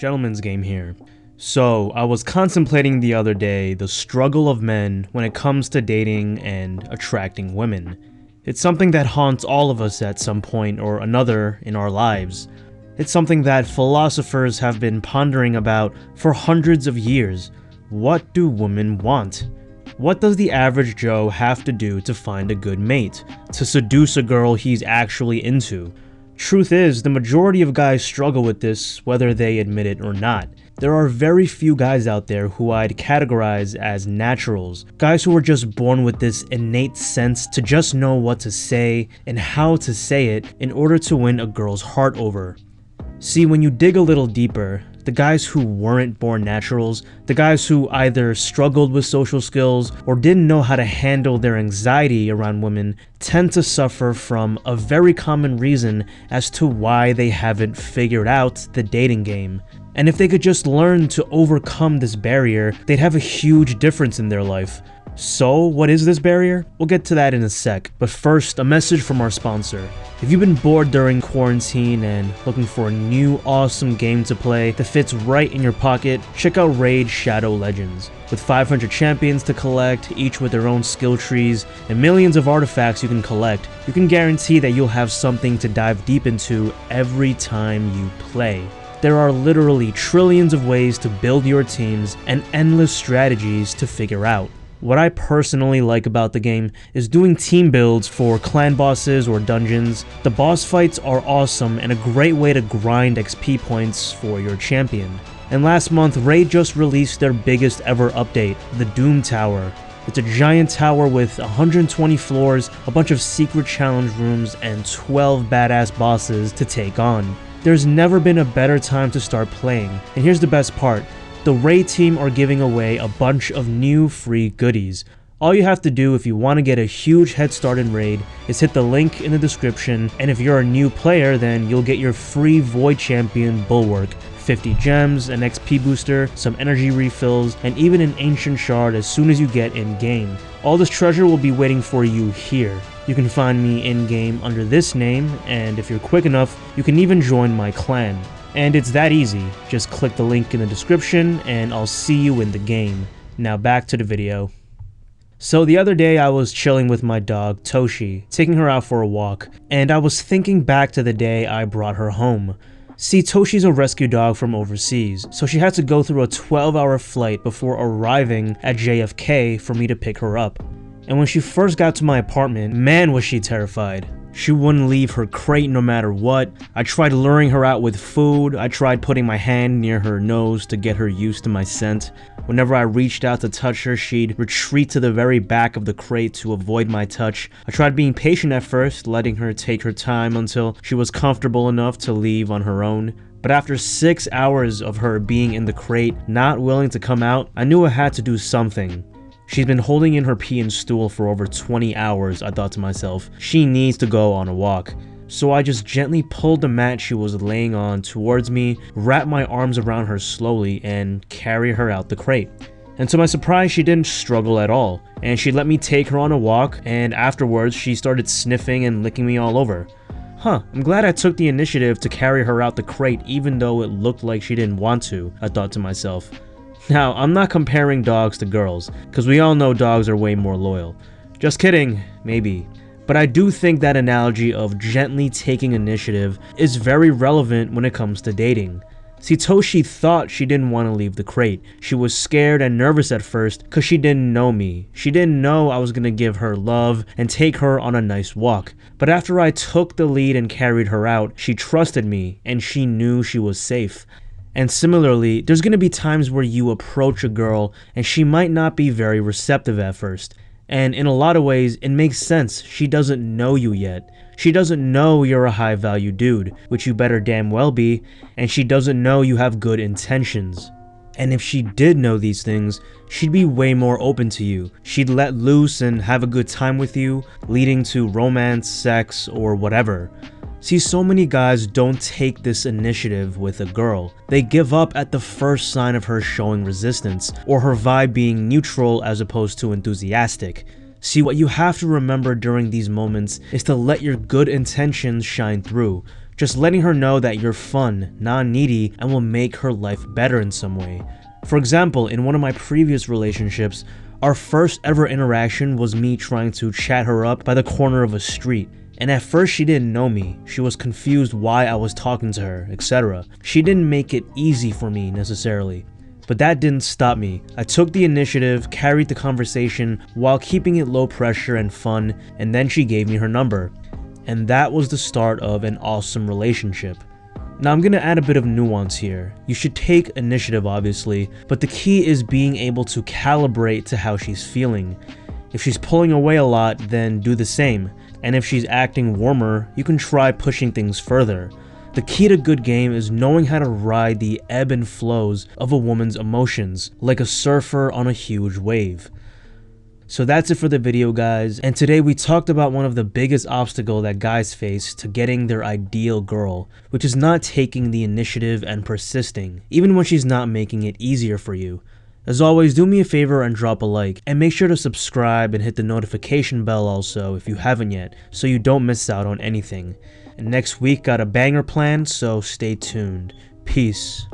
Gentleman's game here. So, I was contemplating the other day the struggle of men when it comes to dating and attracting women. It's something that haunts all of us at some point or another in our lives. It's something that philosophers have been pondering about for hundreds of years. What do women want? What does the average Joe have to do to find a good mate, to seduce a girl he's actually into? Truth is, the majority of guys struggle with this, whether they admit it or not. There are very few guys out there who I'd categorize as naturals, guys who are just born with this innate sense to just know what to say and how to say it in order to win a girl's heart over. See, when you dig a little deeper, the guys who weren't born naturals, the guys who either struggled with social skills or didn't know how to handle their anxiety around women, tend to suffer from a very common reason as to why they haven't figured out the dating game. And if they could just learn to overcome this barrier, they'd have a huge difference in their life. So, what is this barrier? We'll get to that in a sec, but first, a message from our sponsor. If you've been bored during quarantine and looking for a new awesome game to play that fits right in your pocket, check out Raid Shadow Legends. With 500 champions to collect, each with their own skill trees, and millions of artifacts you can collect, you can guarantee that you'll have something to dive deep into every time you play. There are literally trillions of ways to build your teams and endless strategies to figure out. What I personally like about the game is doing team builds for clan bosses or dungeons. The boss fights are awesome and a great way to grind XP points for your champion. And last month, Raid just released their biggest ever update, the Doom Tower. It's a giant tower with 120 floors, a bunch of secret challenge rooms, and 12 badass bosses to take on. There's never been a better time to start playing, and here's the best part. The Raid team are giving away a bunch of new free goodies. All you have to do if you want to get a huge head start in Raid is hit the link in the description, and if you're a new player, then you'll get your free Void Champion Bulwark, 50 gems, an XP booster, some energy refills, and even an ancient shard as soon as you get in-game. All this treasure will be waiting for you here. You can find me in-game under this name, and if you're quick enough, you can even join my clan. And it's that easy. Just click the link in the description and I'll see you in the game. Now back to the video. So the other day I was chilling with my dog Toshi, taking her out for a walk, and I was thinking back to the day I brought her home. See, Toshi's a rescue dog from overseas, so she had to go through a 12-hour flight before arriving at JFK for me to pick her up. And when she first got to my apartment, man was she terrified. She wouldn't leave her crate no matter what. I tried luring her out with food. I tried putting my hand near her nose to get her used to my scent. Whenever I reached out to touch her, she'd retreat to the very back of the crate to avoid my touch. I tried being patient at first, letting her take her time until she was comfortable enough to leave on her own. But after 6 hours of her being in the crate, not willing to come out, I knew I had to do something. She's been holding in her pee and stool for over 20 hours, I thought to myself. She needs to go on a walk. So I just gently pulled the mat she was laying on towards me, wrapped my arms around her slowly, and carried her out the crate. And to my surprise, she didn't struggle at all, and she let me take her on a walk, and afterwards she started sniffing and licking me all over. I'm glad I took the initiative to carry her out the crate even though it looked like she didn't want to, I thought to myself. Now, I'm not comparing dogs to girls, because we all know dogs are way more loyal. Just kidding, maybe. But I do think that analogy of gently taking initiative is very relevant when it comes to dating. See, Toshi thought she didn't want to leave the crate. She was scared and nervous at first because she didn't know me. She didn't know I was going to give her love and take her on a nice walk. But after I took the lead and carried her out, she trusted me and she knew she was safe. And similarly, there's going to be times where you approach a girl and she might not be very receptive at first. And in a lot of ways, it makes sense. She doesn't know you yet. She doesn't know you're a high value dude, which you better damn well be, and she doesn't know you have good intentions. And if she did know these things, she'd be way more open to you. She'd let loose and have a good time with you, leading to romance, sex, or whatever. See, so many guys don't take this initiative with a girl. They give up at the first sign of her showing resistance, or her vibe being neutral as opposed to enthusiastic. See, what you have to remember during these moments is to let your good intentions shine through. Just letting her know that you're fun, non-needy, and will make her life better in some way. For example, in one of my previous relationships, our first ever interaction was me trying to chat her up by the corner of a street. And at first she didn't know me, she was confused why I was talking to her, etc. She didn't make it easy for me necessarily. But that didn't stop me. I took the initiative, carried the conversation while keeping it low pressure and fun, and then she gave me her number. And that was the start of an awesome relationship. Now I'm gonna add a bit of nuance here. You should take initiative obviously, but the key is being able to calibrate to how she's feeling. If she's pulling away a lot, then do the same. And if she's acting warmer, you can try pushing things further. The key to good game is knowing how to ride the ebb and flows of a woman's emotions, like a surfer on a huge wave. So that's it for the video, guys, and today we talked about one of the biggest obstacles that guys face to getting their ideal girl, which is not taking the initiative and persisting, even when she's not making it easier for you. As always, do me a favor and drop a like, and make sure to subscribe and hit the notification bell also if you haven't yet, so you don't miss out on anything. And next week got a banger planned, so stay tuned. Peace.